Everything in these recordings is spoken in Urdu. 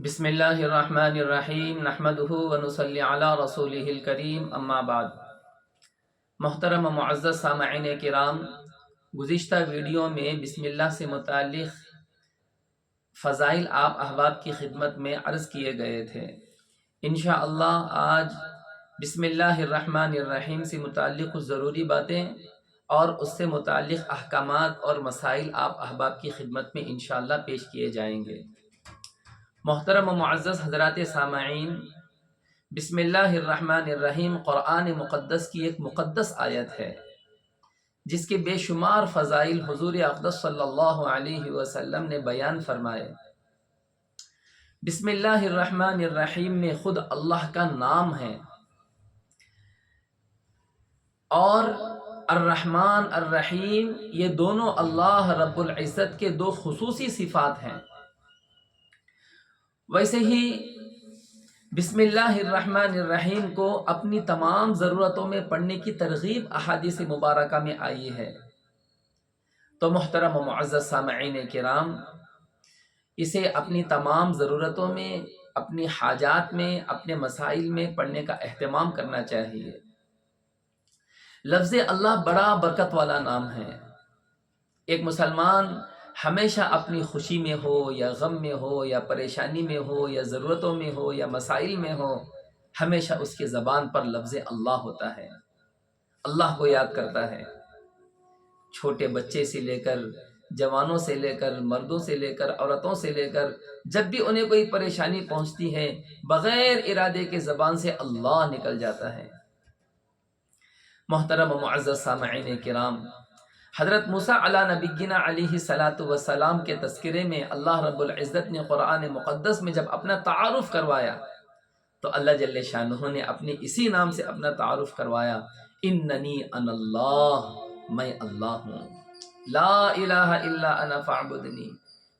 بسم اللہ الرحمن الرحیم نحمدہ ونصلی علی رسولہ الکریم اما بعد۔ محترم و معزز سامعین کرام، گزشتہ ویڈیو میں بسم اللہ سے متعلق فضائل آپ احباب کی خدمت میں عرض کیے گئے تھے۔ انشاءاللہ آج بسم اللہ الرحمن الرحیم سے متعلق ضروری باتیں اور اس سے متعلق احکامات اور مسائل آپ احباب کی خدمت میں انشاءاللہ پیش کیے جائیں گے۔ محترم و معزز حضرات سامعین، بسم اللہ الرحمن الرحیم قرآن مقدس کی ایک مقدس آیت ہے جس کے بے شمار فضائل حضور اقدس صلی اللہ علیہ وسلم نے بیان فرمائے۔ بسم اللہ الرحمن الرحیم میں خود اللہ کا نام ہے، اور الرحمن الرحیم یہ دونوں اللہ رب العزت کے دو خصوصی صفات ہیں۔ ویسے ہی بسم اللہ الرحمن الرحیم کو اپنی تمام ضرورتوں میں پڑھنے کی ترغیب احادیث مبارکہ میں آئی ہے، تو محترم و معزز سامعین کرام، اسے اپنی تمام ضرورتوں میں، اپنی حاجات میں، اپنے مسائل میں پڑھنے کا اہتمام کرنا چاہیے۔ لفظ اللہ بڑا برکت والا نام ہے۔ ایک مسلمان ہمیشہ اپنی خوشی میں ہو یا غم میں ہو یا پریشانی میں ہو یا ضرورتوں میں ہو یا مسائل میں ہو، ہمیشہ اس کی زبان پر لفظ اللہ ہوتا ہے، اللہ کو یاد کرتا ہے۔ چھوٹے بچے سے لے کر جوانوں سے لے کر مردوں سے لے کر عورتوں سے لے کر، جب بھی انہیں کوئی پریشانی پہنچتی ہے، بغیر ارادے کے زبان سے اللہ نکل جاتا ہے۔ محترم و معزز سامعین کرام، حضرت موسیٰ علی نبینا علیہ السلام کے تذکرے میں اللہ رب العزت نے قرآن مقدس میں جب اپنا تعارف کروایا تو اللہ جل شانہ نے اپنے اسی نام سے اپنا تعارف کروایا، اننی انا اللہ، میں اللہ ہوں، لا الہ الا انا فاعبدنی،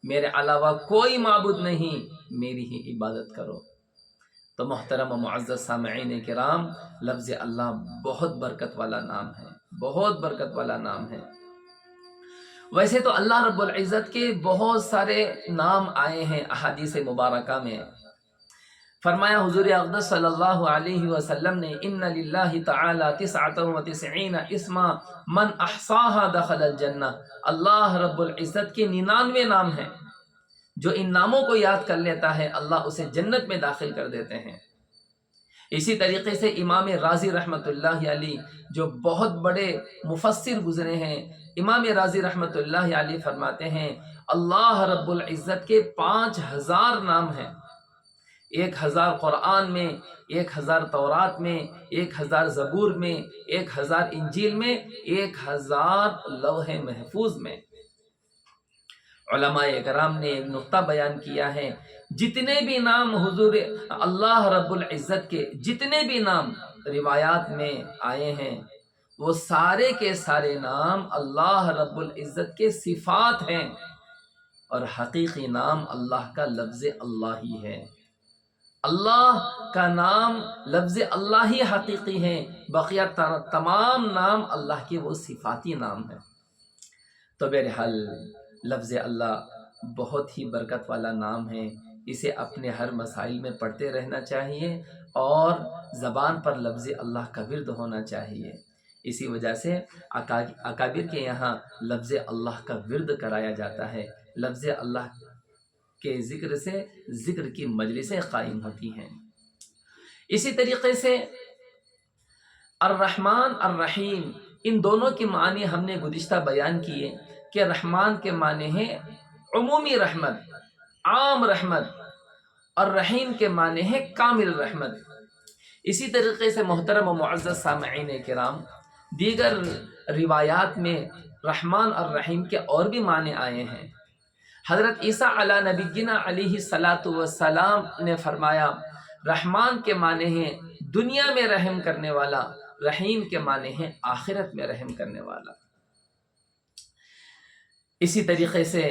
میرے علاوہ کوئی معبود نہیں، میری ہی عبادت کرو۔ تو محترم و معزز سامعین کرام، لفظ اللہ بہت برکت والا نام ہے، بہت برکت والا نام ہے۔ ویسے تو اللہ رب العزت کے بہت سارے نام آئے ہیں احادیث مبارکہ میں۔ فرمایا حضور اقدس صلی اللہ علیہ وسلم نے، ان للہ تعالی 99 اسما من احصاها دخل الجنہ، اللہ رب العزت کے 99 نام ہیں، جو ان ناموں کو یاد کر لیتا ہے اللہ اسے جنت میں داخل کر دیتے ہیں۔ اسی طریقے سے امام رازی رحمۃ اللہ علیہ جو بہت بڑے مفسر گزرے ہیں، امام رازی رحمۃ اللہ علیہ فرماتے ہیں اللہ رب العزت کے 5000 نام ہیں، 1000 قرآن میں، 1000 تورات میں، 1000 زبور میں، 1000 انجیل میں، 1000 لوح محفوظ میں۔ علماء کرام نے ایک نقطہ بیان کیا ہے، جتنے بھی نام حضور اللہ رب العزت کے، جتنے بھی نام روایات میں آئے ہیں، وہ سارے کے سارے نام اللہ رب العزت کے صفات ہیں، اور حقیقی نام اللہ کا لفظ اللہ ہی ہے۔ اللہ کا نام لفظ اللہ ہی حقیقی ہے، بقیہ تمام نام اللہ کے وہ صفاتی نام ہیں۔ تو بہرحال لفظ اللہ بہت ہی برکت والا نام ہے، اسے اپنے ہر مسائل میں پڑھتے رہنا چاہیے، اور زبان پر لفظ اللہ کا ورد ہونا چاہیے۔ اسی وجہ سے اکابر کے یہاں لفظ اللہ کا ورد کرایا جاتا ہے، لفظ اللہ کے ذکر سے ذکر کی مجلسیں قائم ہوتی ہیں۔ اسی طریقے سے الرحمن الرحیم، ان دونوں کے معنی ہم نے گزشتہ بیان کیے کہ رحمان کے معنی ہے عمومی رحمت، عام رحمت، اور رحیم کے معنی ہے کامل رحمت۔ اسی طریقے سے محترم و معزز سامعین کرام، دیگر روایات میں رحمان اور رحیم کے اور بھی معنی آئے ہیں۔ حضرت عیسیٰ علی نبینا علیہ السلام نے فرمایا رحمان کے معنی ہے دنیا میں رحم کرنے والا، رحیم کے معنی ہے آخرت میں رحم کرنے والا۔ اسی طریقے سے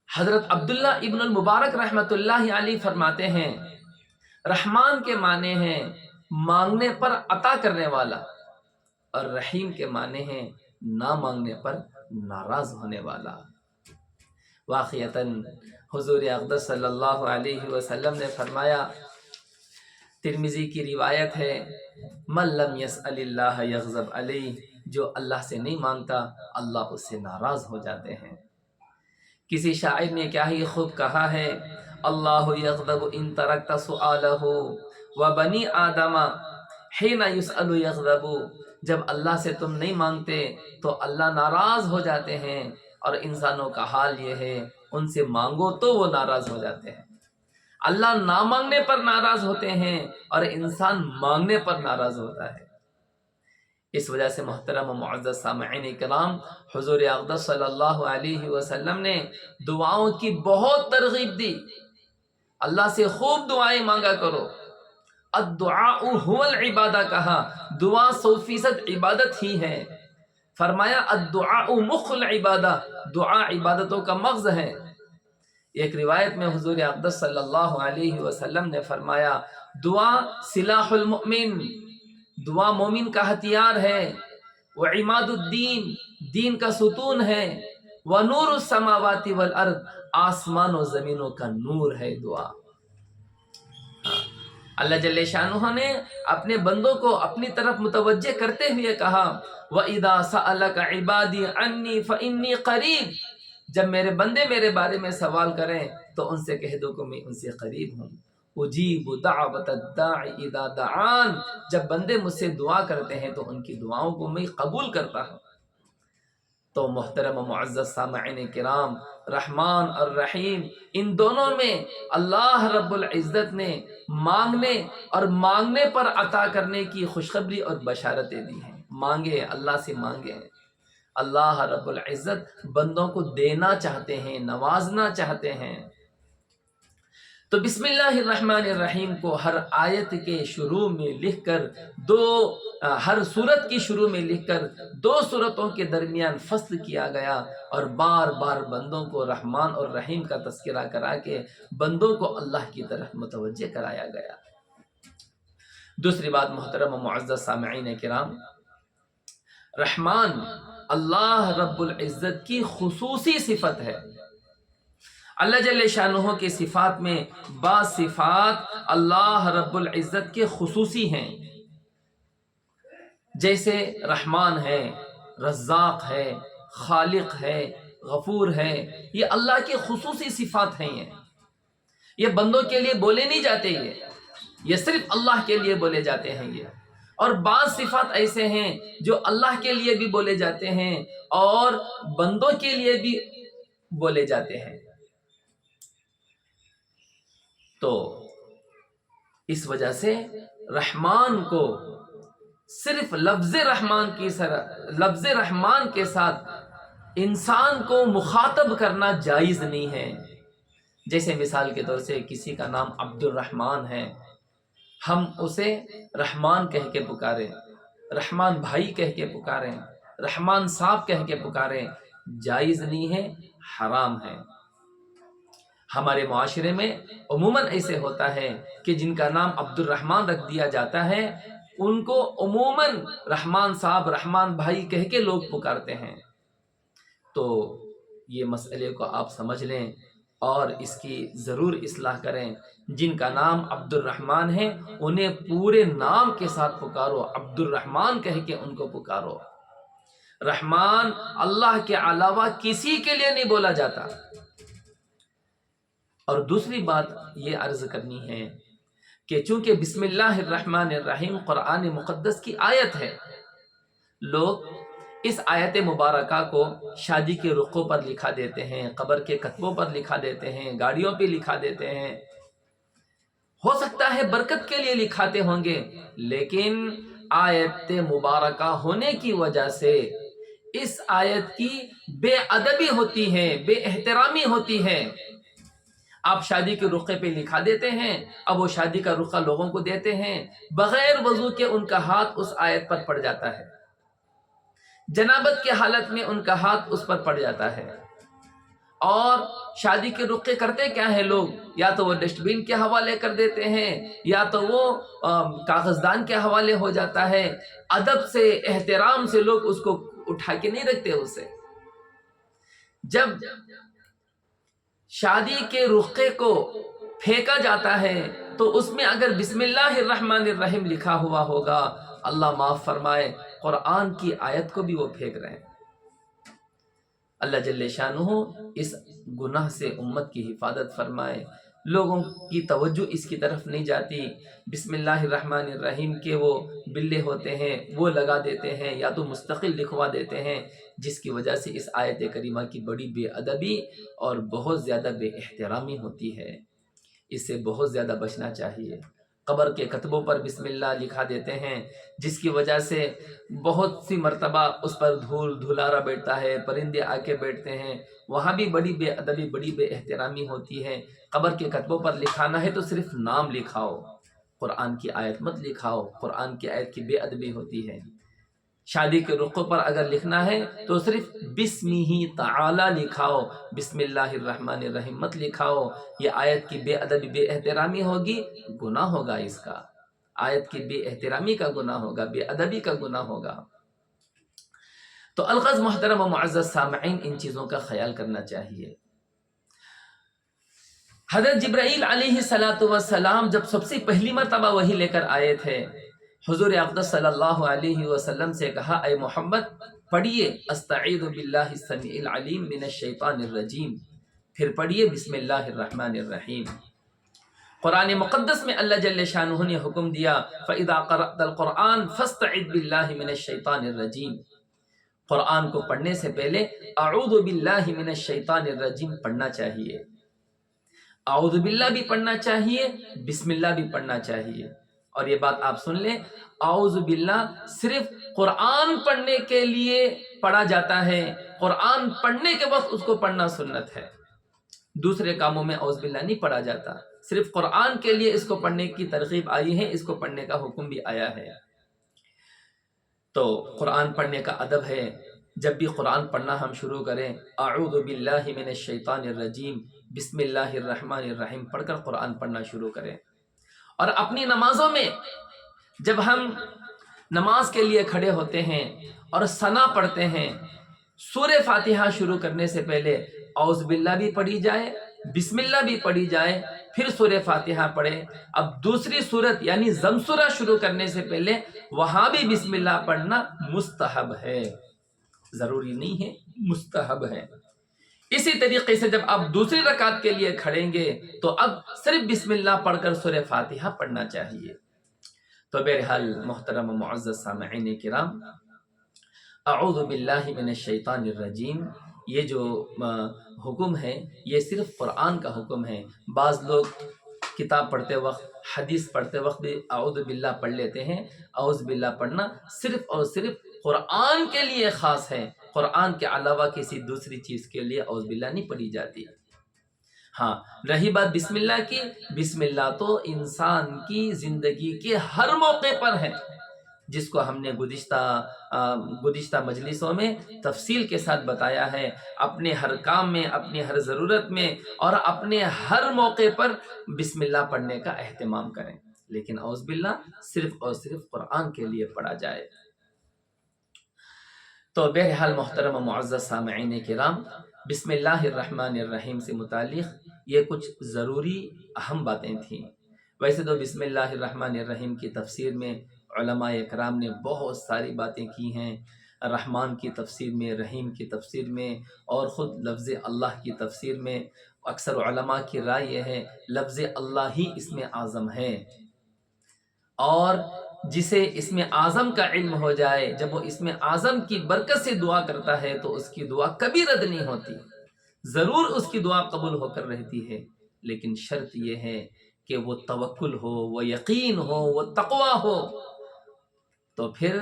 حضرت عبداللہ ابن المبارک رحمۃ اللہ علیہ فرماتے ہیں رحمان کے معنی ہیں مانگنے پر عطا کرنے والا، اور رحیم کے معنی ہیں نہ مانگنے پر ناراض ہونے والا۔ واقعتاً حضور اقدس صلی اللہ علیہ وسلم نے فرمایا، ترمذی کی روایت ہے، من لم یسأل اللہ یغضب علیہ، جو اللہ سے نہیں مانگتا اللہ اس سے ناراض ہو جاتے ہیں۔ کسی شاعر نے کیا ہی خوب کہا ہے، اللہ یغضب ان ترکت سؤالہ وبنی آدم حین یسأل یغضب، جب اللہ سے تم نہیں مانگتے تو اللہ ناراض ہو جاتے ہیں، اور انسانوں کا حال یہ ہے ان سے مانگو تو وہ ناراض ہو جاتے ہیں۔ اللہ نہ مانگنے پر ناراض ہوتے ہیں اور انسان مانگنے پر ناراض ہوتا ہے۔ اس وجہ سے محترم و معزز سامعین کرام، حضور اقدس صلی اللہ علیہ وسلم نے دعاؤں کی بہت ترغیب دی۔ اللہ سے خوب دعائیں مانگا کرو۔ الدعاء هو العبادہ کہا، دعا 100% عبادت ہی ہے۔ فرمایا الدعاء مخ العبادہ، دعا عبادتوں کا مغز ہے۔ ایک روایت میں حضور اقدس صلی اللہ علیہ وسلم نے فرمایا، دعا سلاح المؤمن، دعا مومن کا ہتھیار ہے، وعماد الدین، دین کا ستون ہے، ونور السماوات والارض، آسمان و زمینوں کا نور ہے دعا۔ اللہ جل شانہ نے اپنے بندوں کو اپنی طرف متوجہ کرتے ہوئے کہا، وَإِذَا سَأَلَكَ عِبَادِي عَنِّي فَإِنِّي قَرِيب، جب میرے بندے میرے بارے میں سوال کریں تو ان سے کہہ دو کہ میں ان سے قریب ہوں۔ اجیب دعوت الداع اذا دعان، جب بندے مجھ سے دعا کرتے ہیں تو ان کی دعاؤں کو میں قبول کرتا ہوں۔ تو محترم و معزز سامعین کرام، رحمان اور رحیم، ان دونوں میں اللہ رب العزت نے مانگنے اور مانگنے پر عطا کرنے کی خوشخبری اور بشارتیں دی ہیں۔ مانگے، اللہ سے مانگے۔ اللہ رب العزت بندوں کو دینا چاہتے ہیں، نوازنا چاہتے ہیں۔ تو بسم اللہ الرحمن الرحیم کو ہر آیت کے شروع میں لکھ کر ہر سورت کی شروع میں لکھ کر 2 سورتوں کے درمیان فصل کیا گیا، اور بار بار بندوں کو رحمان اور رحیم کا تذکرہ کرا کے بندوں کو اللہ کی طرف متوجہ کرایا گیا۔ دوسری بات محترم و معزز سامعین کرام، رحمان اللہ رب العزت کی خصوصی صفت ہے۔ اللہ جل شانہ کی صفات میں بعض صفات اللہ رب العزت کے خصوصی ہیں، جیسے رحمان ہے، رزاق ہے، خالق ہے، غفور ہے، یہ اللہ کی خصوصی صفات ہیں۔ یہ بندوں کے لیے بولے نہیں جاتے، یہ صرف اللہ کے لیے بولے جاتے ہیں۔ اور بعض صفات ایسے ہیں جو اللہ کے لیے بھی بولے جاتے ہیں اور بندوں کے لیے بھی بولے جاتے ہیں۔ تو اس وجہ سے رحمان کو صرف لفظ رحمان کے ساتھ انسان کو مخاطب کرنا جائز نہیں ہے۔ جیسے مثال کے طور سے کسی کا نام عبد الرحمن ہے، ہم اسے رحمان کہہ کے پکاریں، رحمان بھائی کہہ کے پکاریں، رحمان صاحب کہہ کے پکاریں، جائز نہیں ہے، حرام ہے۔ ہمارے معاشرے میں عموماً ایسے ہوتا ہے کہ جن کا نام عبد الرحمن رکھ دیا جاتا ہے ان کو عموماً رحمان صاحب، رحمان بھائی کہہ کے لوگ پکارتے ہیں۔ تو یہ مسئلے کو آپ سمجھ لیں اور اس کی ضرور اصلاح کریں۔ جن کا نام عبد الرحمن ہے انہیں پورے نام کے ساتھ پکارو، عبد الرحمن کہہ کے ان کو پکارو۔ رحمان اللہ کے علاوہ کسی کے لیے نہیں بولا جاتا۔ اور دوسری بات یہ عرض کرنی ہے کہ چونکہ بسم اللہ الرحمن الرحیم قرآن مقدس کی آیت ہے، لوگ اس آیت مبارکہ کو شادی کے رخوں پر لکھا دیتے ہیں، قبر کے کتبوں پر لکھا دیتے ہیں، گاڑیوں پہ لکھا دیتے ہیں۔ ہو سکتا ہے برکت کے لیے لکھاتے ہوں گے، لیکن آیت مبارکہ ہونے کی وجہ سے اس آیت کی بے ادبی ہوتی ہے، بے احترامی ہوتی ہے۔ آپ شادی کے رخے پہ لکھا دیتے ہیں، اب وہ شادی کا رخہ لوگوں کو دیتے ہیں، بغیر وضو کے ان کا ہاتھ اس آیت پر پڑ جاتا ہے، جنابت کے حالت میں ان کا ہاتھ اس پر پڑ جاتا ہے۔ اور شادی کے رخے کرتے کیا ہے لوگ؟ یا تو وہ ڈسٹ بین کے حوالے کر دیتے ہیں، یا تو وہ کاغذ دان کے حوالے ہو جاتا ہے۔ ادب سے، احترام سے لوگ اس کو اٹھا کے نہیں رکھتے اسے۔ جب شادی کے رخے کو پھینکا جاتا ہے تو اس میں اگر بسم اللہ الرحمن الرحیم لکھا ہوا ہوگا، اللہ معاف فرمائے قرآن کی آیت کو بھی وہ پھینک رہے ہیں۔ اللہ جل شانہ اس گناہ سے امت کی حفاظت فرمائے، لوگوں کی توجہ اس کی طرف نہیں جاتی، بسم اللہ الرحمن الرحیم کے وہ بلے ہوتے ہیں وہ لگا دیتے ہیں یا تو مستقل لکھوا دیتے ہیں، جس کی وجہ سے اس آیت کریمہ کی بڑی بے ادبی اور بہت زیادہ بے احترامی ہوتی ہے۔ اس سے بہت زیادہ بچنا چاہیے۔ قبر کے کتبوں پر بسم اللہ لکھا دیتے ہیں، جس کی وجہ سے بہت سی مرتبہ اس پر دھول دھلارا بیٹھتا ہے، پرندے آ کے بیٹھتے ہیں، وہاں بھی بڑی بے ادبی بڑی بے احترامی ہوتی ہے۔ قبر کے کتبوں پر لکھانا ہے تو صرف نام لکھاؤ، قرآن کی آیت مت لکھاؤ، قرآن کی آیت کی بے ادبی ہوتی ہے۔ شادی کے رخوں پر اگر لکھنا ہے تو صرف بسمہ تعالی لکھاؤ، بسم اللہ الرحمن الرحیم مت لکھاؤ۔ یہ آیت کی بے ادبی بے احترامی ہوگی، گناہ ہوگا اس کا، آیت کی بے احترامی کا گناہ ہوگا، بے ادبی کا گناہ ہوگا۔ تو الغرض محترم و معزز سامعین، ان چیزوں کا خیال کرنا چاہیے۔ حضرت جبرائیل علیہ السلام جب سب سے پہلی مرتبہ وحی لے کر آئے تھے، حضور اقدس صلی اللہ علیہ وسلم سے کہا، اے محمد پڑھیے استعیذ باللہ السمیع العلیم من الشیطان الرجیم، پھر پڑھیے بسم اللہ الرحمن الرحیم۔ قرآن مقدس میں اللہ جل شانہ نے حکم دیا، فَإِذَا قَرَأْتَ الْقُرْآنَ فَاسْتَعِذْ بِاللَّهِ مِنَ الشَّيْطَانِ الرَّجِيمِ۔ قرآن کو پڑھنے سے پہلے اعوذ باللہ من الشیطان الرجیم پڑھنا چاہیے۔ اعوذ باللہ بھی پڑھنا چاہیے، بسم اللہ بھی پڑھنا چاہیے۔ اور یہ بات آپ سن لیں، اعوذ باللہ صرف قرآن پڑھنے کے لیے پڑھا جاتا ہے، قرآن پڑھنے کے وقت اس کو پڑھنا سنت ہے، دوسرے کاموں میں اعوذ باللہ نہیں پڑھا جاتا، صرف قرآن کے لیے اس کو پڑھنے کی ترغیب آئی ہے، اس کو پڑھنے کا حکم بھی آیا ہے۔ تو قرآن پڑھنے کا ادب ہے، جب بھی قرآن پڑھنا ہم شروع کریں، اعوذ باللہ من الشیطان الرجیم بسم اللہ الرحمن الرحیم پڑھ کر قرآن پڑھنا شروع کریں۔ اور اپنی نمازوں میں جب ہم نماز کے لیے کھڑے ہوتے ہیں اور ثنا پڑھتے ہیں، سورہ فاتحہ شروع کرنے سے پہلے اعوذ باللہ بھی پڑھی جائے، بسم اللہ بھی پڑھی جائے، پھر سورہ فاتحہ پڑھے۔ اب دوسری سورت یعنی ضم سورہ شروع کرنے سے پہلے وہاں بھی بسم اللہ پڑھنا مستحب ہے، ضروری نہیں ہے، مستحب ہے۔ اسی طریقے سے جب آپ دوسری رکعت کے لیے کھڑیں گے تو اب صرف بسم اللہ پڑھ کر سورہ فاتحہ پڑھنا چاہیے۔ تو بہرحال محترم و معزز سامعین کرام، اعوذ باللہ من الشیطان الرجیم یہ جو حکم ہے یہ صرف قرآن کا حکم ہے۔ بعض لوگ کتاب پڑھتے وقت، حدیث پڑھتے وقت بھی اعوذ باللہ پڑھ لیتے ہیں۔ اعوذ باللہ پڑھنا صرف اور صرف قرآن کے لیے خاص ہے، قرآن کے علاوہ کسی دوسری چیز کے لیے اعوذ باللہ نہیں پڑھی جاتی۔ ہاں، رہی بات بسم اللہ کی، بسم اللہ تو انسان کی زندگی کے ہر موقع پر ہے، جس کو ہم نے گزشتہ مجلسوں میں تفصیل کے ساتھ بتایا ہے۔ اپنے ہر کام میں، اپنی ہر ضرورت میں اور اپنے ہر موقع پر بسم اللہ پڑھنے کا اہتمام کریں، لیکن اعوذ باللہ صرف اور صرف قرآن کے لیے پڑھا جائے۔ تو بہرحال محترم و معزز سامعین کرام، بسم اللہ الرحمن الرحیم سے متعلق یہ کچھ ضروری اہم باتیں تھیں۔ ویسے تو بسم اللہ الرحمن الرحیم کی تفسیر میں علماء اکرام نے بہت ساری باتیں کی ہیں، رحمان کی تفسیر میں، رحیم کی تفسیر میں، اور خود لفظ اللہ کی تفسیر میں اکثر علماء کی رائے یہ ہے لفظ اللہ ہی اسم اعظم ہے، اور جسے اسم اعظم کا علم ہو جائے، جب وہ اسم اعظم کی برکت سے دعا کرتا ہے تو اس کی دعا کبھی رد نہیں ہوتی، ضرور اس کی دعا قبول ہو کر رہتی ہے، لیکن شرط یہ ہے کہ وہ توکل ہو، وہ یقین ہو، وہ تقوی ہو، تو پھر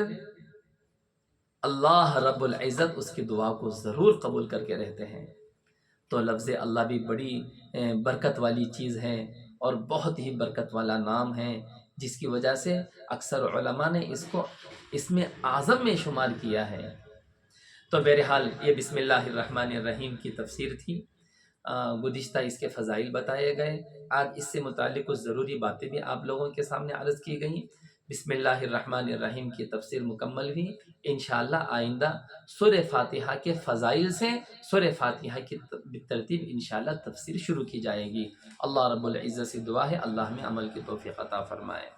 اللہ رب العزت اس کی دعا کو ضرور قبول کر کے رہتے ہیں۔ تو لفظ اللہ بھی بڑی برکت والی چیز ہے اور بہت ہی برکت والا نام ہے، جس کی وجہ سے اکثر علماء نے اس کو اسم اعظم میں شمار کیا ہے۔ تو بہرحال یہ بسم اللہ الرحمن الرحیم کی تفسیر تھی، گزشتہ اس کے فضائل بتائے گئے، آج اس سے متعلق کچھ ضروری باتیں بھی آپ لوگوں کے سامنے عرض کی گئیں۔ بسم اللہ الرحمن الرحیم کی تفسیر مکمل ہوئی. انشاءاللہ آئندہ سورہ فاتحہ کے فضائل سے سورہ فاتحہ کی ترتیب انشاءاللہ تفسیر شروع کی جائے گی. اللہ رب العزت سے دعا ہے اللہ ہمیں عمل کی توفیق عطا فرمائے.